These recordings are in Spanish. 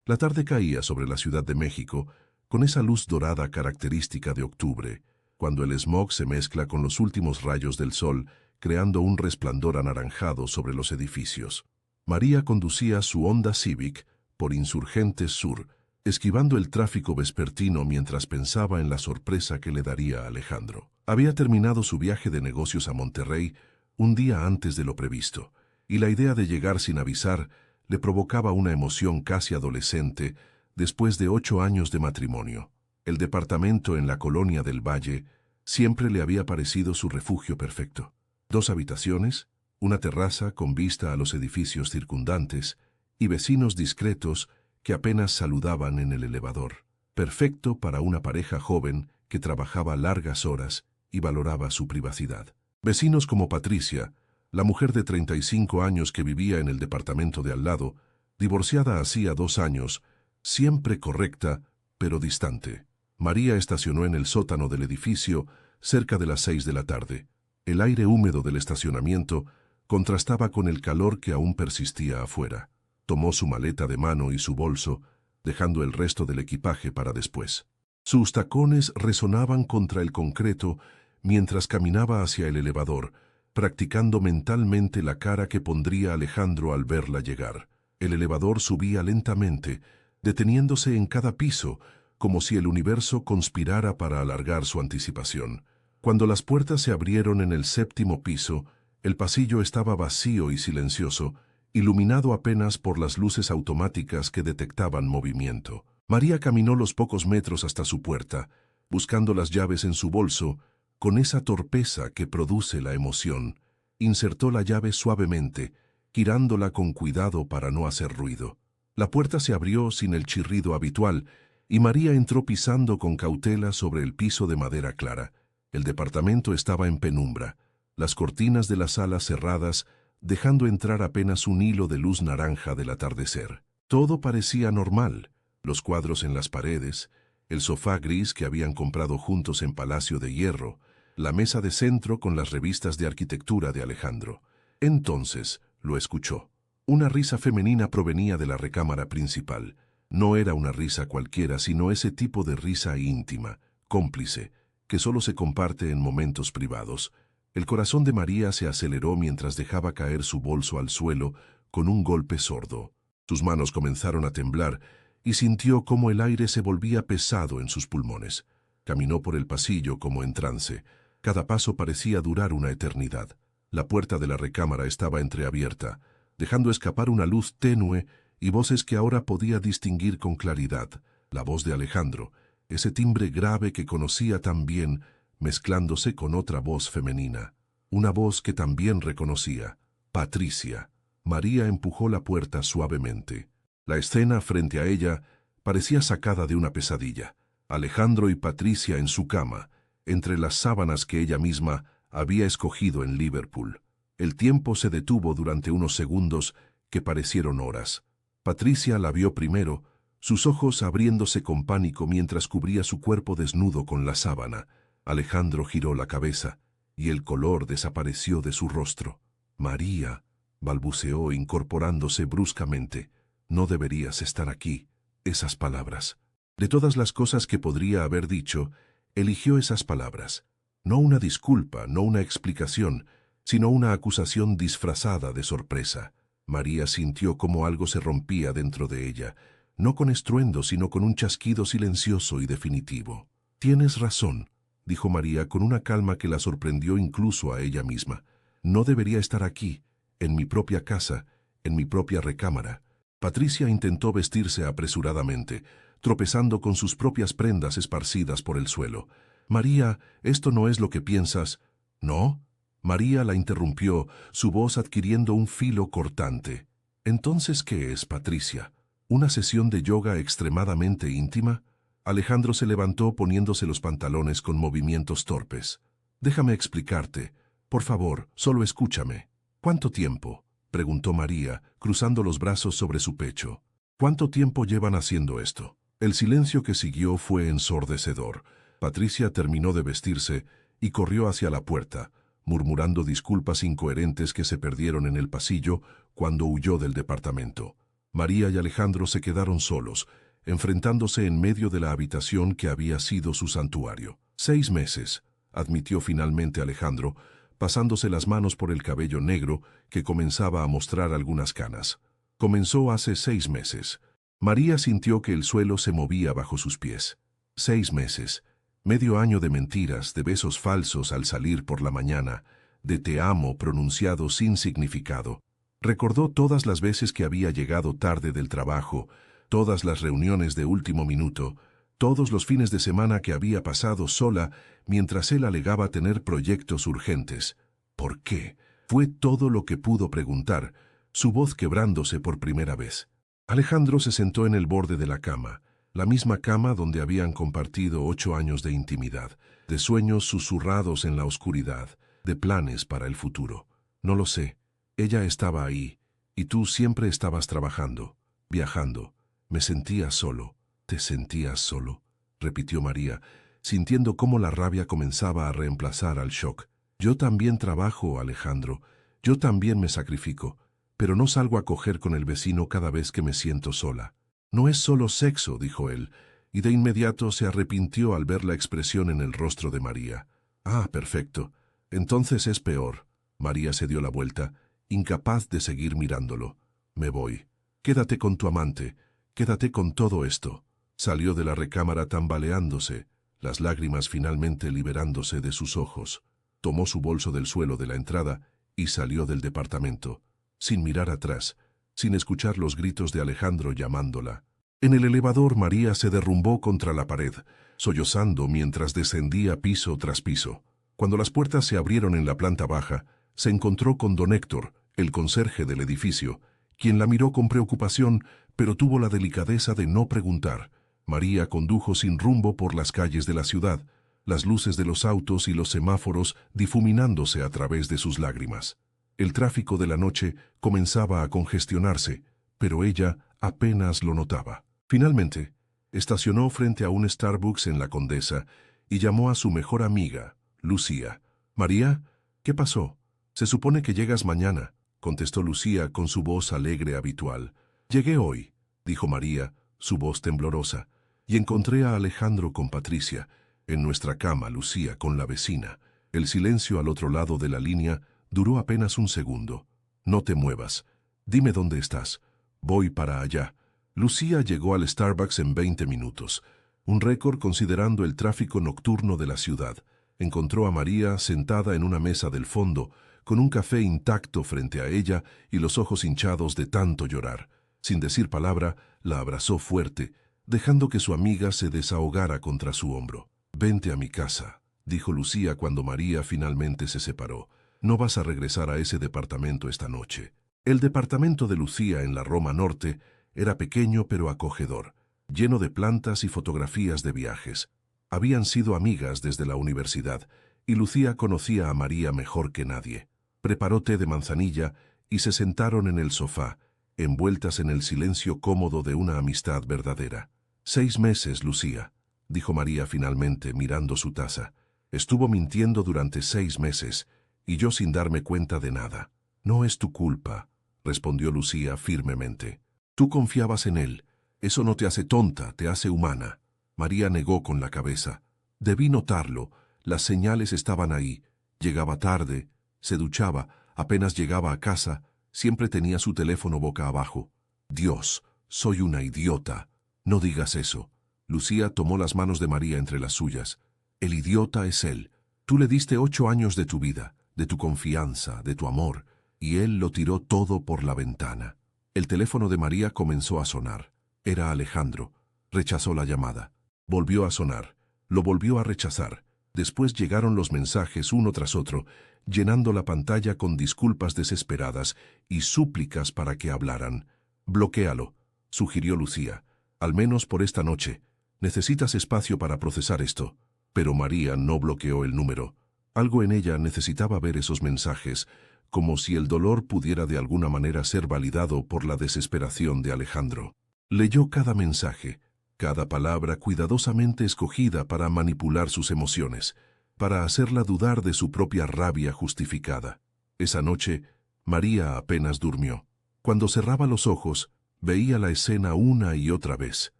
La tarde caía sobre la Ciudad de México con esa luz dorada característica de octubre, cuando el smog se mezcla con los últimos rayos del sol, creando un resplandor anaranjado sobre los edificios. María conducía su Honda Civic por Insurgentes Sur, esquivando el tráfico vespertino mientras pensaba en la sorpresa que le daría a Alejandro. Había terminado su viaje de negocios a Monterrey un día antes de lo previsto, y la idea de llegar sin avisar le provocaba una emoción casi adolescente después de 8 años de matrimonio. El departamento en la colonia del Valle siempre le había parecido su refugio perfecto. 2 habitaciones, una terraza con vista a los edificios circundantes y vecinos discretos que apenas saludaban en el elevador. Perfecto para una pareja joven que trabajaba largas horas y valoraba su privacidad. Vecinos como Patricia, la mujer de 35 años que vivía en el departamento de al lado, divorciada hacía 2 años, siempre correcta, pero distante. María estacionó en el sótano del edificio cerca de las 6 de la tarde. El aire húmedo del estacionamiento contrastaba con el calor que aún persistía afuera. Tomó su maleta de mano y su bolso, dejando el resto del equipaje para después. Sus tacones resonaban contra el concreto mientras caminaba hacia el elevador, practicando mentalmente la cara que pondría Alejandro al verla llegar. El elevador subía lentamente, deteniéndose en cada piso, como si el universo conspirara para alargar su anticipación. Cuando las puertas se abrieron en el 7º piso, el pasillo estaba vacío y silencioso, iluminado apenas por las luces automáticas que detectaban movimiento. María caminó los pocos metros hasta su puerta, buscando las llaves en su bolso, con esa torpeza que produce la emoción. Insertó la llave suavemente, girándola con cuidado para no hacer ruido. La puerta se abrió sin el chirrido habitual, y María entró pisando con cautela sobre el piso de madera clara. El departamento estaba en penumbra, las cortinas de la sala cerradas, dejando entrar apenas un hilo de luz naranja del atardecer. Todo parecía normal, los cuadros en las paredes, el sofá gris que habían comprado juntos en Palacio de Hierro, la mesa de centro con las revistas de arquitectura de Alejandro. Entonces lo escuchó. Una risa femenina provenía de la recámara principal. No era una risa cualquiera, sino ese tipo de risa íntima, cómplice, que solo se comparte en momentos privados. El corazón de María se aceleró mientras dejaba caer su bolso al suelo con un golpe sordo. Sus manos comenzaron a temblar y sintió cómo el aire se volvía pesado en sus pulmones. Caminó por el pasillo como en trance. Cada paso parecía durar una eternidad. La puerta de la recámara estaba entreabierta, dejando escapar una luz tenue y voces que ahora podía distinguir con claridad. La voz de Alejandro, ese timbre grave que conocía tan bien, mezclándose con otra voz femenina. Una voz que también reconocía. Patricia. María empujó la puerta suavemente. La escena frente a ella parecía sacada de una pesadilla. Alejandro y Patricia en su cama, entre las sábanas que ella misma había escogido en Liverpool. El tiempo se detuvo durante unos segundos que parecieron horas. Patricia la vio primero, sus ojos abriéndose con pánico mientras cubría su cuerpo desnudo con la sábana. Alejandro giró la cabeza y el color desapareció de su rostro. María, balbuceó incorporándose bruscamente, no deberías estar aquí. Esas palabras. De todas las cosas que podría haber dicho, eligió esas palabras. No una disculpa, no una explicación, sino una acusación disfrazada de sorpresa. María sintió como algo se rompía dentro de ella, no con estruendo, sino con un chasquido silencioso y definitivo. Tienes razón, dijo María con una calma que la sorprendió incluso a ella misma. No debería estar aquí, en mi propia casa, en mi propia recámara. Patricia intentó vestirse apresuradamente, tropezando con sus propias prendas esparcidas por el suelo. María, esto no es lo que piensas. ¿No? María la interrumpió, su voz adquiriendo un filo cortante. ¿Entonces qué es, Patricia? ¿Una sesión de yoga extremadamente íntima? Alejandro se levantó poniéndose los pantalones con movimientos torpes. Déjame explicarte. Por favor, solo escúchame. ¿Cuánto tiempo? Preguntó María, cruzando los brazos sobre su pecho. ¿Cuánto tiempo llevan haciendo esto? El silencio que siguió fue ensordecedor. Patricia terminó de vestirse y corrió hacia la puerta, murmurando disculpas incoherentes que se perdieron en el pasillo cuando huyó del departamento. María y Alejandro se quedaron solos, enfrentándose en medio de la habitación que había sido su santuario. 6 meses, admitió finalmente Alejandro, pasándose las manos por el cabello negro que comenzaba a mostrar algunas canas. Comenzó hace 6 meses. María sintió que el suelo se movía bajo sus pies. 6 meses. Medio año de mentiras, de besos falsos al salir por la mañana, de te amo pronunciado sin significado. Recordó todas las veces que había llegado tarde del trabajo, todas las reuniones de último minuto, todos los fines de semana que había pasado sola mientras él alegaba tener proyectos urgentes. ¿Por qué? Fue todo lo que pudo preguntar, su voz quebrándose por primera vez. Alejandro se sentó en el borde de la cama, la misma cama donde habían compartido 8 años de intimidad, de sueños susurrados en la oscuridad, de planes para el futuro. No lo sé. Ella estaba ahí, y tú siempre estabas trabajando, viajando. Me sentía solo. ¿Te sentías solo?, repitió María, sintiendo cómo la rabia comenzaba a reemplazar al shock. Yo también trabajo, Alejandro. Yo también me sacrifico, pero no salgo a coger con el vecino cada vez que me siento sola. No es solo sexo, dijo él, y de inmediato se arrepintió al ver la expresión en el rostro de María. Ah, perfecto. Entonces es peor. María se dio la vuelta, incapaz de seguir mirándolo. Me voy. Quédate con tu amante. Quédate con todo esto. Salió de la recámara tambaleándose, las lágrimas finalmente liberándose de sus ojos. Tomó su bolso del suelo de la entrada y salió del departamento, sin mirar atrás, sin escuchar los gritos de Alejandro llamándola. En el elevador María se derrumbó contra la pared, sollozando mientras descendía piso tras piso. Cuando las puertas se abrieron en la planta baja, se encontró con don Héctor, el conserje del edificio, quien la miró con preocupación, pero tuvo la delicadeza de no preguntar. María condujo sin rumbo por las calles de la ciudad, las luces de los autos y los semáforos difuminándose a través de sus lágrimas. El tráfico de la noche comenzaba a congestionarse, pero ella apenas lo notaba. Finalmente, estacionó frente a un Starbucks en la Condesa y llamó a su mejor amiga, Lucía. «María, ¿qué pasó? Se supone que llegas mañana», contestó Lucía con su voz alegre habitual. «Llegué hoy», dijo María, su voz temblorosa, «y encontré a Alejandro con Patricia, en nuestra cama, Lucía, con la vecina». El silencio al otro lado de la línea duró apenas un segundo. «No te muevas. Dime dónde estás. Voy para allá». Lucía llegó al Starbucks en 20 minutos, un récord considerando el tráfico nocturno de la ciudad. Encontró a María sentada en una mesa del fondo, con un café intacto frente a ella y los ojos hinchados de tanto llorar. Sin decir palabra, la abrazó fuerte, dejando que su amiga se desahogara contra su hombro. «Vente a mi casa», dijo Lucía cuando María finalmente se separó. «No vas a regresar a ese departamento esta noche». El departamento de Lucía en la Roma Norte era pequeño pero acogedor, lleno de plantas y fotografías de viajes. Habían sido amigas desde la universidad, y Lucía conocía a María mejor que nadie. Preparó té de manzanilla y se sentaron en el sofá, envueltas en el silencio cómodo de una amistad verdadera. «6 meses, Lucía», dijo María finalmente, mirando su taza. «Estuvo mintiendo durante 6 meses, y yo sin darme cuenta de nada». «No es tu culpa», respondió Lucía firmemente. «Tú confiabas en él. Eso no te hace tonta, te hace humana». María negó con la cabeza. «Debí notarlo. Las señales estaban ahí. Llegaba tarde, se duchaba, apenas llegaba a casa, siempre tenía su teléfono boca abajo». «Dios, soy una idiota». «No digas eso». Lucía tomó las manos de María entre las suyas. «El idiota es él. Tú le diste 8 años de tu vida, de tu confianza, de tu amor, y él lo tiró todo por la ventana». El teléfono de María comenzó a sonar. Era Alejandro. Rechazó la llamada. Volvió a sonar. Lo volvió a rechazar. Después llegaron los mensajes uno tras otro, llenando la pantalla con disculpas desesperadas y súplicas para que hablaran. «Bloquéalo», sugirió Lucía. «Al menos por esta noche. Necesitas espacio para procesar esto». Pero María no bloqueó el número. Algo en ella necesitaba ver esos mensajes, como si el dolor pudiera de alguna manera ser validado por la desesperación de Alejandro. Leyó cada mensaje, cada palabra cuidadosamente escogida para manipular sus emociones, para hacerla dudar de su propia rabia justificada. Esa noche, María apenas durmió. Cuando cerraba los ojos, Veía la escena una y otra vez.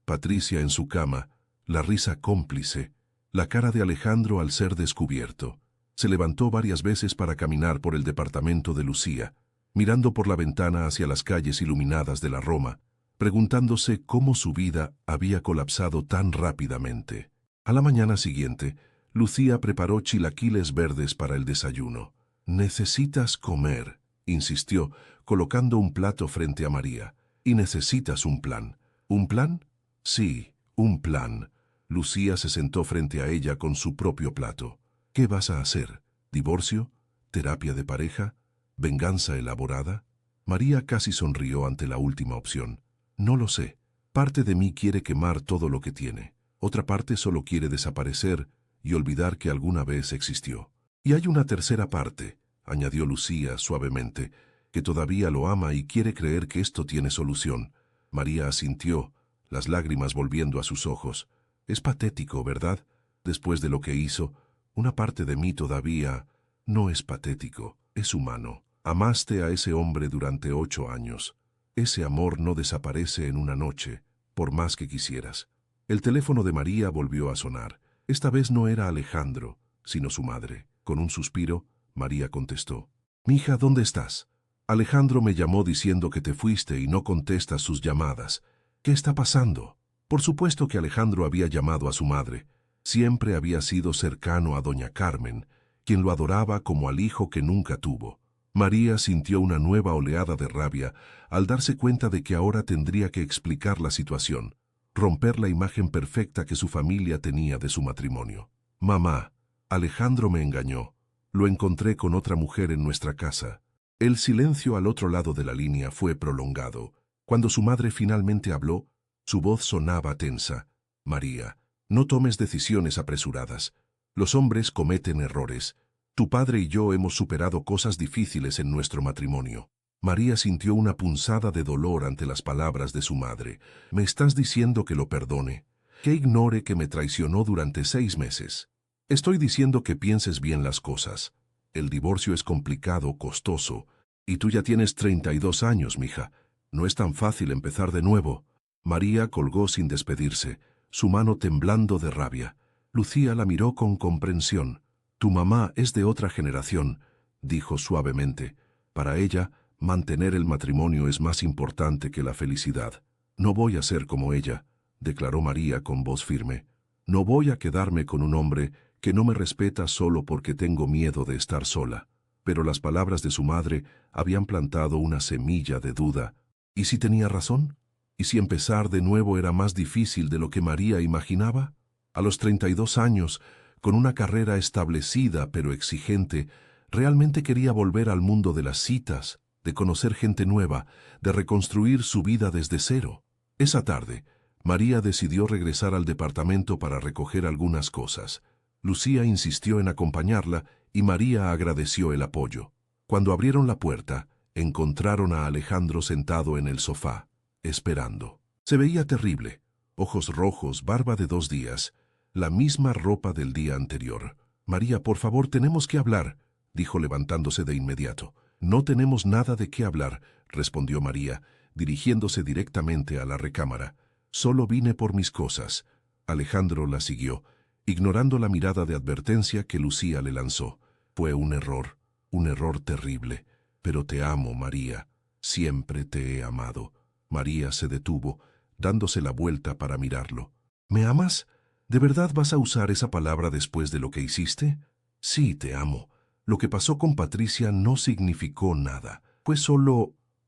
Patricia en su cama, la risa cómplice, la cara de Alejandro al ser descubierto. Se levantó varias veces para caminar por el departamento de Lucía, mirando por la ventana hacia las calles iluminadas de la Roma, preguntándose cómo su vida había colapsado tan rápidamente. A la mañana siguiente, Lucía preparó chilaquiles verdes para el desayuno. «Necesitas comer», insistió, colocando un plato frente a María. «Y necesitas un plan». «¿Un plan?» «Sí, un plan». Lucía se sentó frente a ella con su propio plato. «¿Qué vas a hacer? ¿Divorcio? ¿Terapia de pareja? ¿Venganza elaborada?» María casi sonrió ante la última opción. «No lo sé. Parte de mí quiere quemar todo lo que tiene. Otra parte solo quiere desaparecer y olvidar que alguna vez existió. Y hay una tercera parte», añadió Lucía suavemente, «que todavía lo ama y quiere creer que esto tiene solución». María asintió, las lágrimas volviendo a sus ojos. «Es patético, ¿verdad? Después de lo que hizo, una parte de mí todavía...». «No es patético, es humano. Amaste a ese hombre durante 8 años. Ese amor no desaparece en una noche, por más que quisieras». El teléfono de María volvió a sonar. Esta vez no era Alejandro, sino su madre. Con un suspiro, María contestó. «Mija, ¿dónde estás? Alejandro me llamó diciendo que te fuiste y no contestas sus llamadas. ¿Qué está pasando?» Por supuesto que Alejandro había llamado a su madre. Siempre había sido cercano a doña Carmen, quien lo adoraba como al hijo que nunca tuvo. María sintió una nueva oleada de rabia al darse cuenta de que ahora tendría que explicar la situación, romper la imagen perfecta que su familia tenía de su matrimonio. «Mamá, Alejandro me engañó. Lo encontré con otra mujer en nuestra casa». El silencio al otro lado de la línea fue prolongado. Cuando su madre finalmente habló, su voz sonaba tensa. «María, no tomes decisiones apresuradas. Los hombres cometen errores. Tu padre y yo hemos superado cosas difíciles en nuestro matrimonio». María sintió una punzada de dolor ante las palabras de su madre. «¿Me estás diciendo que lo perdone? ¿Que ignore que me traicionó durante 6 meses? Estoy diciendo que pienses bien las cosas. El divorcio es complicado, costoso, y tú ya tienes 32 años, mija. No es tan fácil empezar de nuevo». María colgó sin despedirse, su mano temblando de rabia. Lucía la miró con comprensión. «Tu mamá es de otra generación», dijo suavemente. «Para ella, mantener el matrimonio es más importante que la felicidad». «No voy a ser como ella», declaró María con voz firme. «No voy a quedarme con un hombre que no me respeta solo porque tengo miedo de estar sola». Pero las palabras de su madre habían plantado una semilla de duda. ¿Y si tenía razón? ¿Y si empezar de nuevo era más difícil de lo que María imaginaba? A los 32 años, con una carrera establecida pero exigente, realmente quería volver al mundo de las citas, de conocer gente nueva, de reconstruir su vida desde cero. Esa tarde, María decidió regresar al departamento para recoger algunas cosas. Lucía insistió en acompañarla y María agradeció el apoyo. Cuando abrieron la puerta, encontraron a Alejandro sentado en el sofá, esperando. Se veía terrible, ojos rojos, barba de 2 días, la misma ropa del día anterior. «María, por favor, tenemos que hablar», dijo levantándose de inmediato. «No tenemos nada de qué hablar», respondió María, dirigiéndose directamente a la recámara. «Solo vine por mis cosas». Alejandro la siguió, ignorando la mirada de advertencia que Lucía le lanzó. «Fue un error terrible. Pero te amo, María. Siempre te he amado». María se detuvo, dándose la vuelta para mirarlo. «¿Me amas? ¿De verdad vas a usar esa palabra después de lo que hiciste?» «Sí, te amo. Lo que pasó con Patricia no significó nada.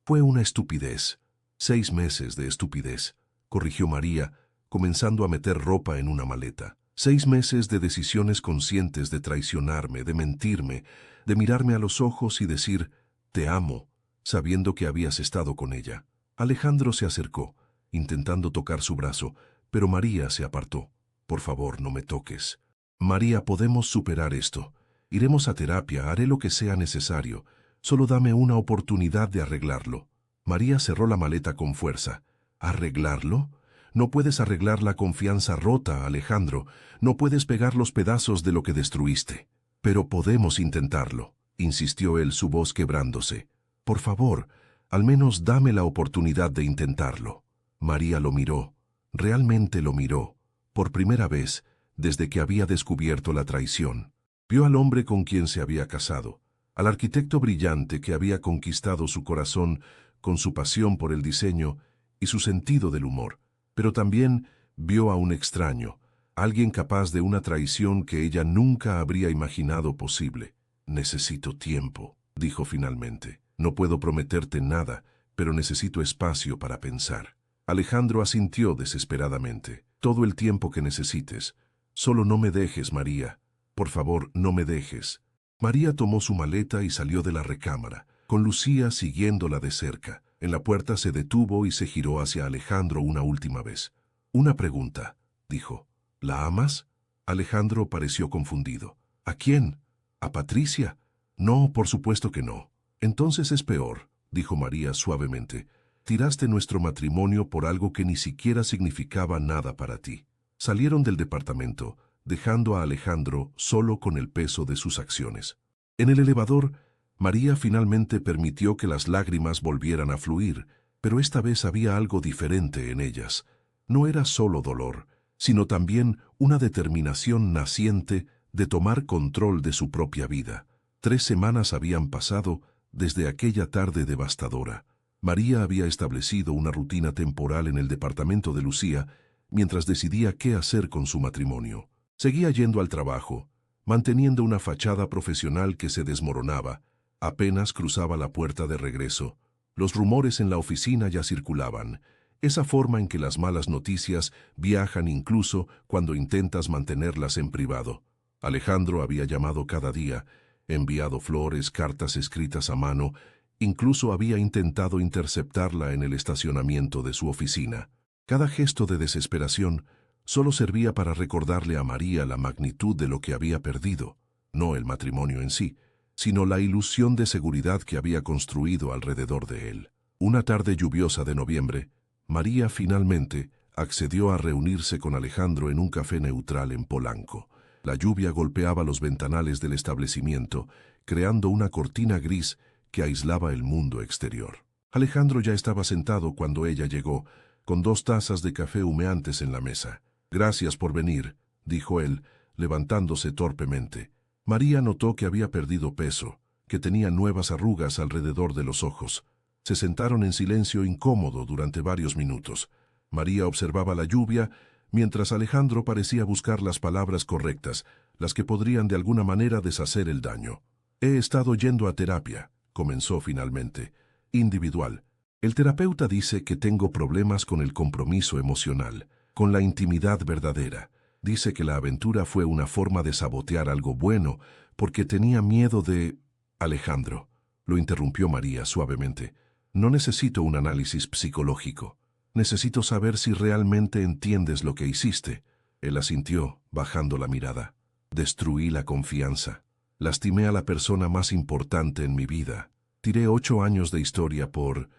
Fue una estupidez. 6 meses de estupidez», corrigió María, comenzando a meter ropa en una maleta. 6 meses de decisiones conscientes de traicionarme, de mentirme, de mirarme a los ojos y decir, «te amo», sabiendo que habías estado con ella. Alejandro se acercó, intentando tocar su brazo, pero María se apartó. «Por favor, no me toques». «María, podemos superar esto. Iremos a terapia, haré lo que sea necesario. Solo dame una oportunidad de arreglarlo». María cerró la maleta con fuerza. «¿Arreglarlo? No puedes arreglar la confianza rota, Alejandro. No puedes pegar los pedazos de lo que destruiste». «Pero podemos intentarlo», insistió él, su voz quebrándose. «Por favor, Al menos dame la oportunidad de intentarlo. María lo miró, realmente lo miró, por primera vez, desde que había descubierto la traición. Vio al hombre con quien se había casado, al arquitecto brillante que había conquistado su corazón con su pasión por el diseño y su sentido del humor, pero también vio a un extraño, alguien capaz de una traición que ella nunca habría imaginado posible. Necesito tiempo, dijo finalmente. No puedo prometerte nada, pero necesito espacio para pensar. Alejandro asintió desesperadamente. Todo el tiempo que necesites. Solo no me dejes, María. Por favor, no me dejes. María tomó su maleta y salió de la recámara, con Lucía siguiéndola de cerca. En la puerta se detuvo y se giró hacia Alejandro una última vez. Una pregunta, dijo. ¿La amas? Alejandro pareció confundido. ¿A quién? ¿A Patricia? No, por supuesto que no. Entonces es peor, dijo María suavemente. Tiraste nuestro matrimonio por algo que ni siquiera significaba nada para ti. Salieron del departamento, dejando a Alejandro solo con el peso de sus acciones. En el elevador, María finalmente permitió que las lágrimas volvieran a fluir, pero esta vez había algo diferente en ellas. No era solo dolor, sino también una determinación naciente de tomar control de su propia vida. 3 semanas habían pasado desde aquella tarde devastadora. María había establecido una rutina temporal en el departamento de Lucía mientras decidía qué hacer con su matrimonio. Seguía yendo al trabajo, manteniendo una fachada profesional que se desmoronaba. Apenas cruzaba la puerta de regreso. Los rumores en la oficina ya circulaban. Esa forma en que las malas noticias viajan incluso cuando intentas mantenerlas en privado. Alejandro había llamado cada día, enviado flores, cartas escritas a mano, incluso había intentado interceptarla en el estacionamiento de su oficina. Cada gesto de desesperación solo servía para recordarle a María la magnitud de lo que había perdido, no el matrimonio en sí, sino la ilusión de seguridad que había construido alrededor de él. Una tarde lluviosa de noviembre, María finalmente accedió a reunirse con Alejandro en un café neutral en Polanco. La lluvia golpeaba los ventanales del establecimiento, creando una cortina gris que aislaba el mundo exterior. Alejandro ya estaba sentado cuando ella llegó, con 2 tazas de café humeantes en la mesa. «Gracias por venir», dijo él, levantándose torpemente. María notó que había perdido peso, que tenía nuevas arrugas alrededor de los ojos. Se sentaron en silencio incómodo durante varios minutos. María observaba la lluvia, mientras Alejandro parecía buscar las palabras correctas, las que podrían de alguna manera deshacer el daño. «He estado yendo a terapia», comenzó finalmente. «Individual. El terapeuta dice que tengo problemas con el compromiso emocional, con la intimidad verdadera. Dice que la aventura fue una forma de sabotear algo bueno, porque tenía miedo de...» «Alejandro», lo interrumpió María suavemente, «no necesito un análisis psicológico. Necesito saber si realmente entiendes lo que hiciste». Él asintió, bajando la mirada. «Destruí la confianza. Lastimé a la persona más importante en mi vida. Tiré 8 años de historia por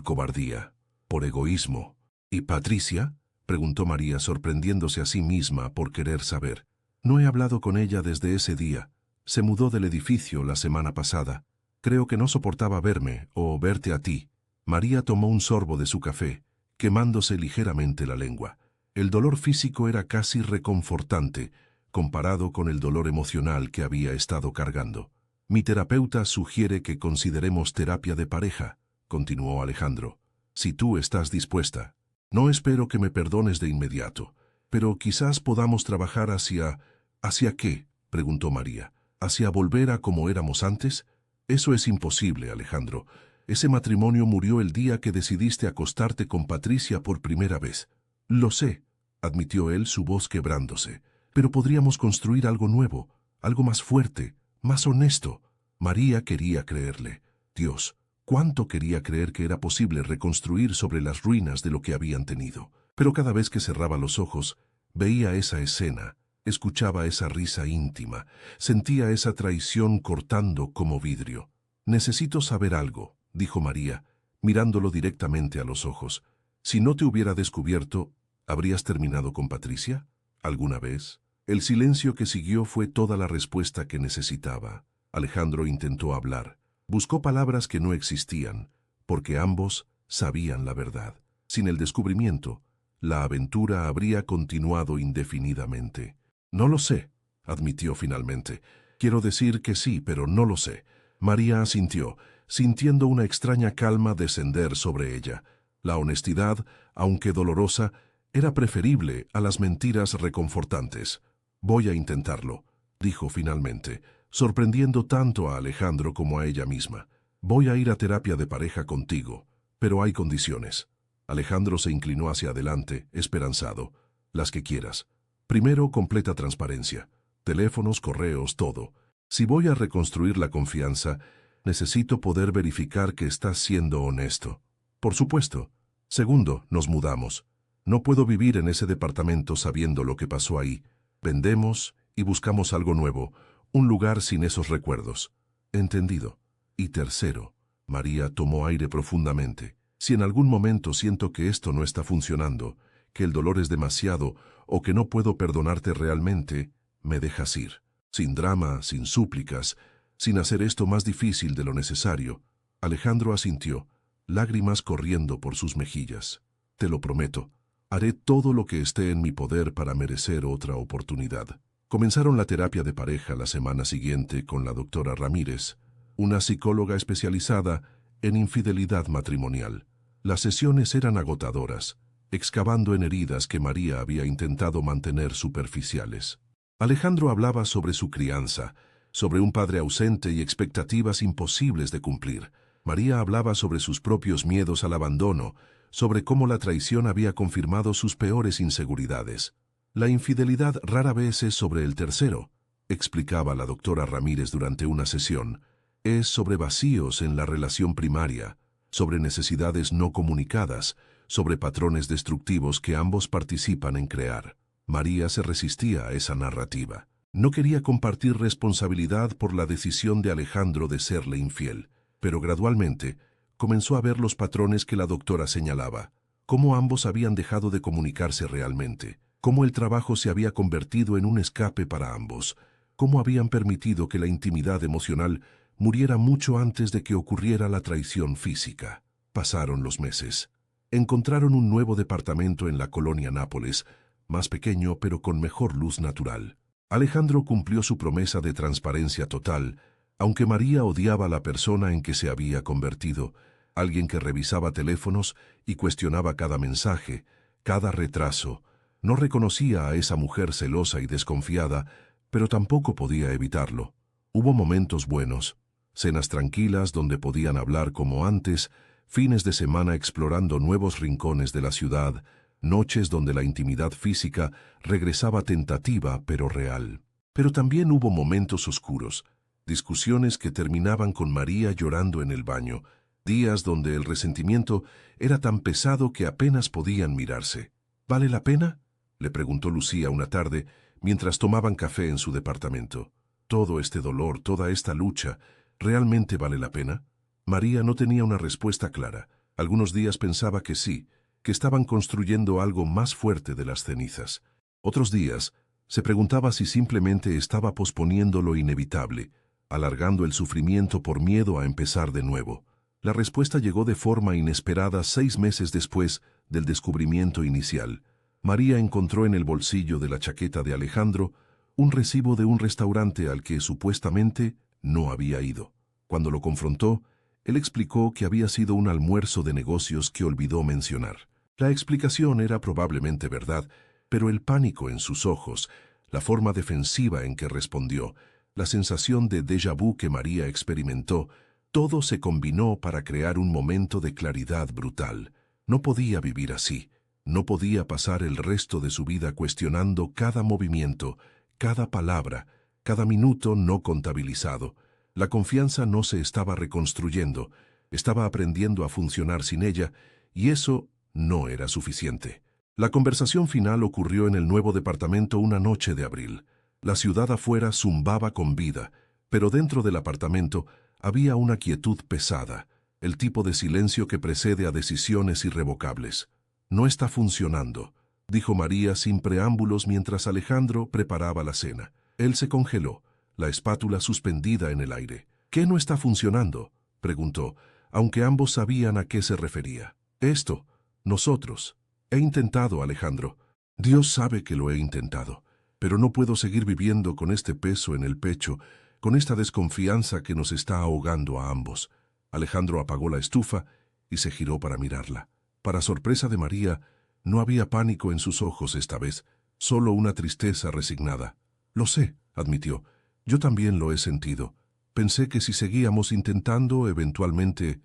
cobardía, por egoísmo». «¿Y Patricia?», preguntó María, sorprendiéndose a sí misma por querer saber. «No he hablado con ella desde ese día. Se mudó del edificio la semana pasada. Creo que no soportaba verme o verte a ti». María tomó un sorbo de su café, quemándose ligeramente la lengua. El dolor físico era casi reconfortante, comparado con el dolor emocional que había estado cargando. «Mi terapeuta sugiere que consideremos terapia de pareja», continuó Alejandro. «Si tú estás dispuesta. No espero que me perdones de inmediato, pero quizás podamos trabajar hacia... ¿Hacia qué?», preguntó María. «¿Hacia volver a como éramos antes? Eso es imposible, Alejandro. Ese matrimonio murió el día que decidiste acostarte con Patricia por primera vez». «Lo sé», admitió él, su voz quebrándose. «Pero podríamos construir algo nuevo, algo más fuerte, más honesto». María quería creerle. Dios, cuánto quería creer que era posible reconstruir sobre las ruinas de lo que habían tenido. Pero cada vez que cerraba los ojos, veía esa escena, escuchaba esa risa íntima, sentía esa traición cortando como vidrio. «Necesito saber algo», dijo María, mirándolo directamente a los ojos. «Si no te hubiera descubierto, ¿habrías terminado con Patricia? ¿Alguna vez?». El silencio que siguió fue toda la respuesta que necesitaba. Alejandro intentó hablar. Buscó palabras que no existían, porque ambos sabían la verdad. Sin el descubrimiento, la aventura habría continuado indefinidamente. No lo sé, admitió finalmente. Quiero decir que sí, pero no lo sé. María asintió, sintiendo una extraña calma descender sobre ella. La honestidad, aunque dolorosa, era preferible a las mentiras reconfortantes. Voy a intentarlo, dijo finalmente, sorprendiendo tanto a Alejandro como a ella misma. Voy a ir a terapia de pareja contigo, pero hay condiciones. Alejandro se inclinó hacia adelante, esperanzado. Las que quieras. Primero, completa transparencia. Teléfonos, correos, todo. Si voy a reconstruir la confianza, necesito poder verificar que estás siendo honesto. Por supuesto. Segundo, nos mudamos. No puedo vivir en ese departamento sabiendo lo que pasó ahí. Vendemos y buscamos algo nuevo, un lugar sin esos recuerdos. Entendido. Y tercero, María tomó aire profundamente. Si en algún momento siento que esto no está funcionando, que el dolor es demasiado o que no puedo perdonarte realmente, me dejas ir. Sin drama, sin súplicas, sin hacer esto más difícil de lo necesario. Alejandro asintió, lágrimas corriendo por sus mejillas. Te lo prometo. Haré todo lo que esté en mi poder para merecer otra oportunidad. Comenzaron la terapia de pareja la semana siguiente con la doctora Ramírez, una psicóloga especializada en infidelidad matrimonial. Las sesiones eran agotadoras, excavando en heridas que María había intentado mantener superficiales. Alejandro hablaba sobre su crianza, sobre un padre ausente y expectativas imposibles de cumplir. María hablaba sobre sus propios miedos al abandono, sobre cómo la traición había confirmado sus peores inseguridades. La infidelidad rara vez es sobre el tercero, explicaba la doctora Ramírez durante una sesión. Es sobre vacíos en la relación primaria, sobre necesidades no comunicadas, sobre patrones destructivos que ambos participan en crear. María se resistía a esa narrativa. No quería compartir responsabilidad por la decisión de Alejandro de serle infiel, pero gradualmente comenzó a ver los patrones que la doctora señalaba, cómo ambos habían dejado de comunicarse realmente, cómo el trabajo se había convertido en un escape para ambos, cómo habían permitido que la intimidad emocional muriera mucho antes de que ocurriera la traición física. Pasaron los meses. Encontraron un nuevo departamento en la colonia Nápoles, más pequeño pero con mejor luz natural. Alejandro cumplió su promesa de transparencia total, aunque María odiaba a la persona en que se había convertido, alguien que revisaba teléfonos y cuestionaba cada mensaje, cada retraso. No reconocía a esa mujer celosa y desconfiada, pero tampoco podía evitarlo. Hubo momentos buenos, cenas tranquilas donde podían hablar como antes, fines de semana explorando nuevos rincones de la ciudad, noches donde la intimidad física regresaba tentativa pero real. Pero también hubo momentos oscuros, discusiones que terminaban con María llorando en el baño, días donde el resentimiento era tan pesado que apenas podían mirarse. ¿Vale la pena?, le preguntó Lucía una tarde mientras tomaban café en su departamento. Todo este dolor, toda esta lucha, ¿realmente vale la pena? María no tenía una respuesta clara. Algunos días pensaba que sí, que estaban construyendo algo más fuerte de las cenizas. Otros días se preguntaba si simplemente estaba posponiendo lo inevitable, alargando el sufrimiento por miedo a empezar de nuevo. La respuesta llegó de forma inesperada 6 meses después del descubrimiento inicial. María encontró en el bolsillo de la chaqueta de Alejandro un recibo de un restaurante al que supuestamente no había ido. Cuando lo confrontó, él explicó que había sido un almuerzo de negocios que olvidó mencionar. La explicación era probablemente verdad, pero el pánico en sus ojos, la forma defensiva en que respondió, la sensación de déjà vu que María experimentó, todo se combinó para crear un momento de claridad brutal. No podía vivir así. No podía pasar el resto de su vida cuestionando cada movimiento, cada palabra, cada minuto no contabilizado. La confianza no se estaba reconstruyendo, estaba aprendiendo a funcionar sin ella, y eso no era suficiente. La conversación final ocurrió en el nuevo departamento una noche de abril. La ciudad afuera zumbaba con vida, pero dentro del apartamento había una quietud pesada, el tipo de silencio que precede a decisiones irrevocables. No está funcionando, dijo María sin preámbulos mientras Alejandro preparaba la cena. Él se congeló, la espátula suspendida en el aire. ¿Qué no está funcionando?, preguntó. aunque ambos sabían a qué se refería. Esto, nosotros. He intentado, Alejandro. Dios sabe que lo he intentado, pero no puedo seguir viviendo con este peso en el pecho, con esta desconfianza que nos está ahogando a ambos. Alejandro apagó la estufa y se giró para mirarla. Para sorpresa de María, no había pánico en sus ojos esta vez, solo una tristeza resignada. Lo sé, admitió. Yo también lo he sentido. Pensé que si seguíamos intentando, eventualmente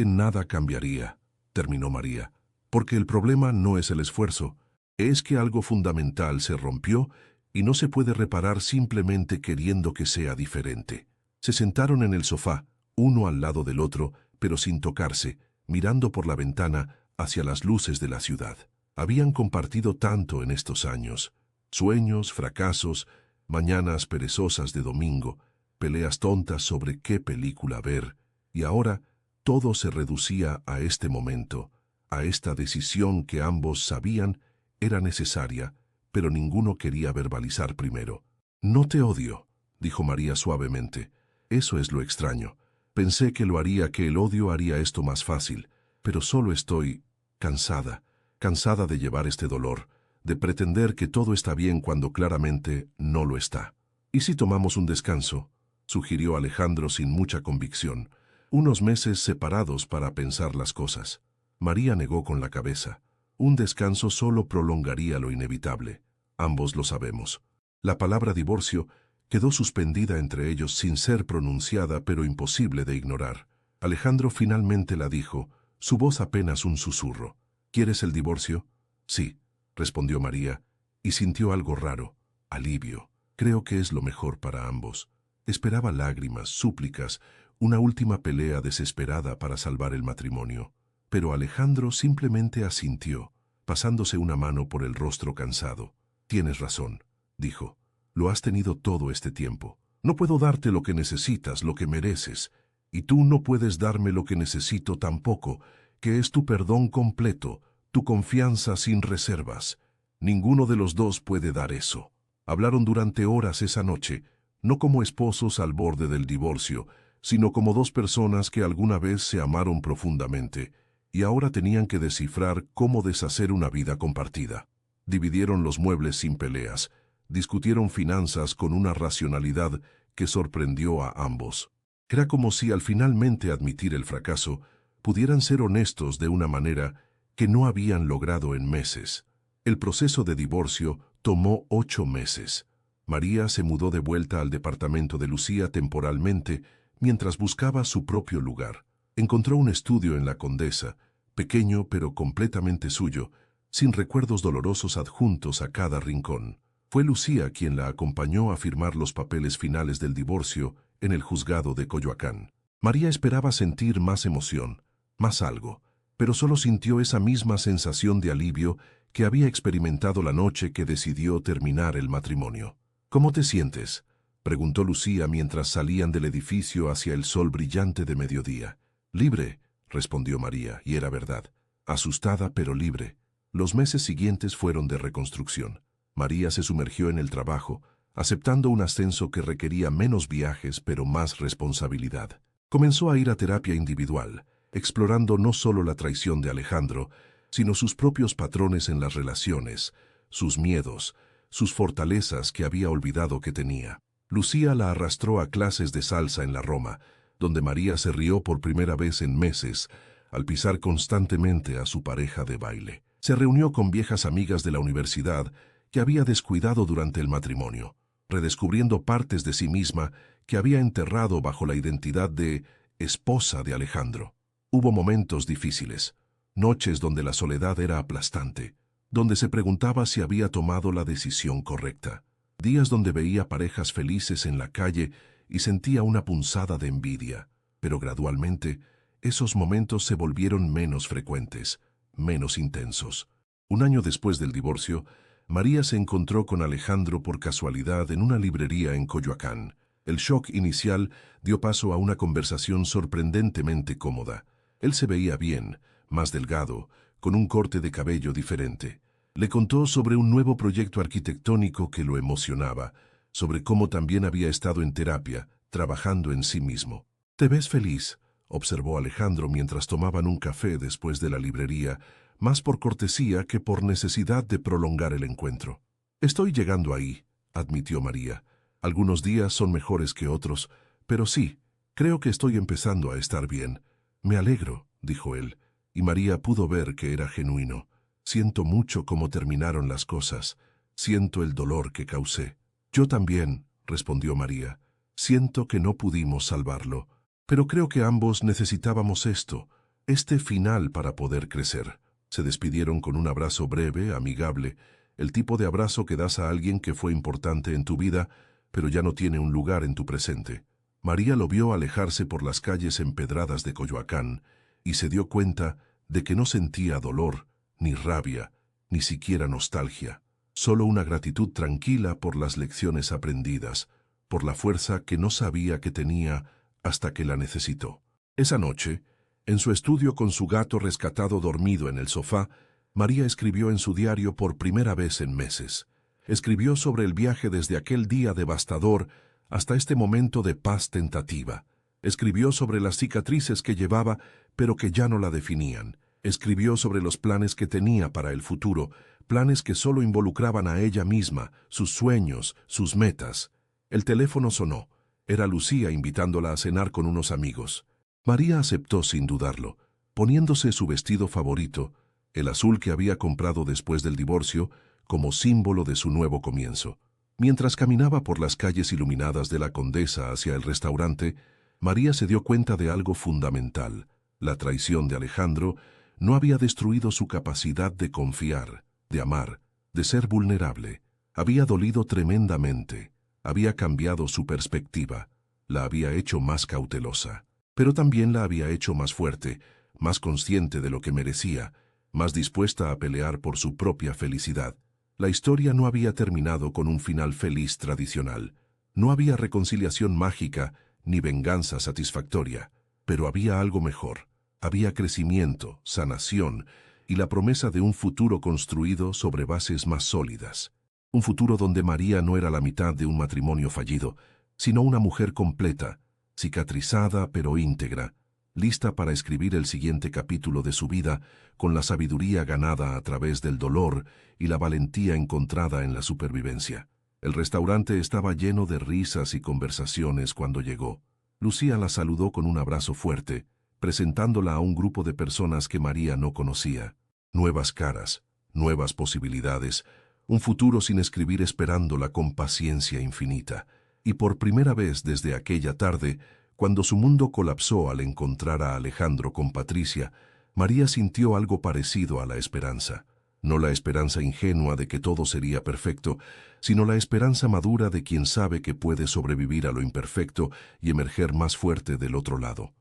nada cambiaría, terminó María. Porque el problema no es el esfuerzo, es que algo fundamental se rompió y no se puede reparar simplemente queriendo que sea diferente. Se sentaron en el sofá, uno al lado del otro, pero sin tocarse, mirando por la ventana hacia las luces de la ciudad. Habían compartido tanto en estos años. Sueños, fracasos, mañanas perezosas de domingo, peleas tontas sobre qué película ver, y ahora todo se reducía a este momento, a esta decisión que ambos sabían era necesaria, pero ninguno quería verbalizar primero. No te odio, dijo María suavemente. Eso es lo extraño. Pensé que que el odio haría esto más fácil, pero solo estoy cansada, cansada de llevar este dolor, de pretender que todo está bien cuando claramente no lo está. ¿Y si tomamos un descanso?, sugirió Alejandro sin mucha convicción. Unos meses separados para pensar las cosas. María negó con la cabeza. Un descanso solo prolongaría lo inevitable. Ambos lo sabemos. La palabra divorcio quedó suspendida entre ellos sin ser pronunciada, pero imposible de ignorar. Alejandro finalmente la dijo, su voz apenas un susurro. ¿Quieres el divorcio? Sí, respondió María, y sintió algo raro, alivio. Creo que es lo mejor para ambos. Esperaba lágrimas, súplicas, una última pelea desesperada para salvar el matrimonio. Pero Alejandro simplemente asintió, pasándose una mano por el rostro cansado. Tienes razón, dijo. Lo has tenido todo este tiempo. No puedo darte lo que necesitas, lo que mereces, y tú no puedes darme lo que necesito tampoco, que es tu perdón completo, tu confianza sin reservas. Ninguno de los dos puede dar eso. Hablaron durante horas esa noche, no como esposos al borde del divorcio, sino como dos personas que alguna vez se amaron profundamente, y ahora tenían que descifrar cómo deshacer una vida compartida. Dividieron los muebles sin peleas, discutieron finanzas con una racionalidad que sorprendió a ambos. Era como si al finalmente admitir el fracaso, pudieran ser honestos de una manera que no habían logrado en meses. El proceso de divorcio tomó 8 meses. María se mudó de vuelta al departamento de Lucía temporalmente mientras buscaba su propio lugar. Encontró un estudio en la Condesa, pequeño pero completamente suyo, sin recuerdos dolorosos adjuntos a cada rincón. Fue Lucía quien la acompañó a firmar los papeles finales del divorcio en el juzgado de Coyoacán. María esperaba sentir más emoción, más algo, pero solo sintió esa misma sensación de alivio que había experimentado la noche que decidió terminar el matrimonio. ¿Cómo te sientes?, preguntó Lucía mientras salían del edificio hacia el sol brillante de mediodía. Libre, respondió María, y era verdad. Asustada pero libre. Los meses siguientes fueron de reconstrucción. María se sumergió en el trabajo, aceptando un ascenso que requería menos viajes pero más responsabilidad. Comenzó a ir a terapia individual, explorando no solo la traición de Alejandro, sino sus propios patrones en las relaciones, sus miedos, sus fortalezas que había olvidado que tenía. Lucía la arrastró a clases de salsa en la Roma, donde María se rió por primera vez en meses, al pisar constantemente a su pareja de baile. Se reunió con viejas amigas de la universidad que había descuidado durante el matrimonio, redescubriendo partes de sí misma que había enterrado bajo la identidad de esposa de Alejandro. Hubo momentos difíciles, noches donde la soledad era aplastante, donde se preguntaba si había tomado la decisión correcta, días donde veía parejas felices en la calle y sentía una punzada de envidia, pero gradualmente esos momentos se volvieron menos frecuentes, menos intensos. Un año después del divorcio, María se encontró con Alejandro por casualidad en una librería en Coyoacán. El shock inicial dio paso a una conversación sorprendentemente cómoda. Él se veía bien, más delgado, con un corte de cabello diferente. Le contó sobre un nuevo proyecto arquitectónico que lo emocionaba, sobre cómo también había estado en terapia, trabajando en sí mismo. «Te ves feliz», observó Alejandro mientras tomaban un café después de la librería, más por cortesía que por necesidad de prolongar el encuentro. Estoy llegando ahí, admitió María. Algunos días son mejores que otros, pero sí, creo que estoy empezando a estar bien. Me alegro, dijo él, y María pudo ver que era genuino. Siento mucho cómo terminaron las cosas. Siento el dolor que causé. Yo también, respondió María. Siento que no pudimos salvarlo, pero creo que ambos necesitábamos esto, este final para poder crecer. Se despidieron con un abrazo breve, amigable, el tipo de abrazo que das a alguien que fue importante en tu vida, pero ya no tiene un lugar en tu presente. María lo vio alejarse por las calles empedradas de Coyoacán y se dio cuenta de que no sentía dolor, ni rabia, ni siquiera nostalgia, solo una gratitud tranquila por las lecciones aprendidas, por la fuerza que no sabía que tenía hasta que la necesitó. Esa noche, en su estudio con su gato rescatado dormido en el sofá, María escribió en su diario por primera vez en meses. Escribió sobre el viaje desde aquel día devastador hasta este momento de paz tentativa. Escribió sobre las cicatrices que llevaba, pero que ya no la definían. Escribió sobre los planes que tenía para el futuro, planes que solo involucraban a ella misma, sus sueños, sus metas. El teléfono sonó. Era Lucía invitándola a cenar con unos amigos. María aceptó sin dudarlo, poniéndose su vestido favorito, el azul que había comprado después del divorcio, como símbolo de su nuevo comienzo. Mientras caminaba por las calles iluminadas de la Condesa hacia el restaurante, María se dio cuenta de algo fundamental. La traición de Alejandro no había destruido su capacidad de confiar, de amar, de ser vulnerable. Había dolido tremendamente, había cambiado su perspectiva, la había hecho más cautelosa, pero también la había hecho más fuerte, más consciente de lo que merecía, más dispuesta a pelear por su propia felicidad. La historia no había terminado con un final feliz tradicional. No había reconciliación mágica ni venganza satisfactoria, pero había algo mejor. Había crecimiento, sanación y la promesa de un futuro construido sobre bases más sólidas. Un futuro donde María no era la mitad de un matrimonio fallido, sino una mujer completa, cicatrizada pero íntegra, lista para escribir el siguiente capítulo de su vida con la sabiduría ganada a través del dolor y la valentía encontrada en la supervivencia. El restaurante estaba lleno de risas y conversaciones cuando llegó. Lucía la saludó con un abrazo fuerte, presentándola a un grupo de personas que María no conocía. Nuevas caras, nuevas posibilidades, un futuro sin escribir esperándola con paciencia infinita. Y por primera vez desde aquella tarde, cuando su mundo colapsó al encontrar a Alejandro con Patricia, María sintió algo parecido a la esperanza. No la esperanza ingenua de que todo sería perfecto, sino la esperanza madura de quien sabe que puede sobrevivir a lo imperfecto y emerger más fuerte del otro lado.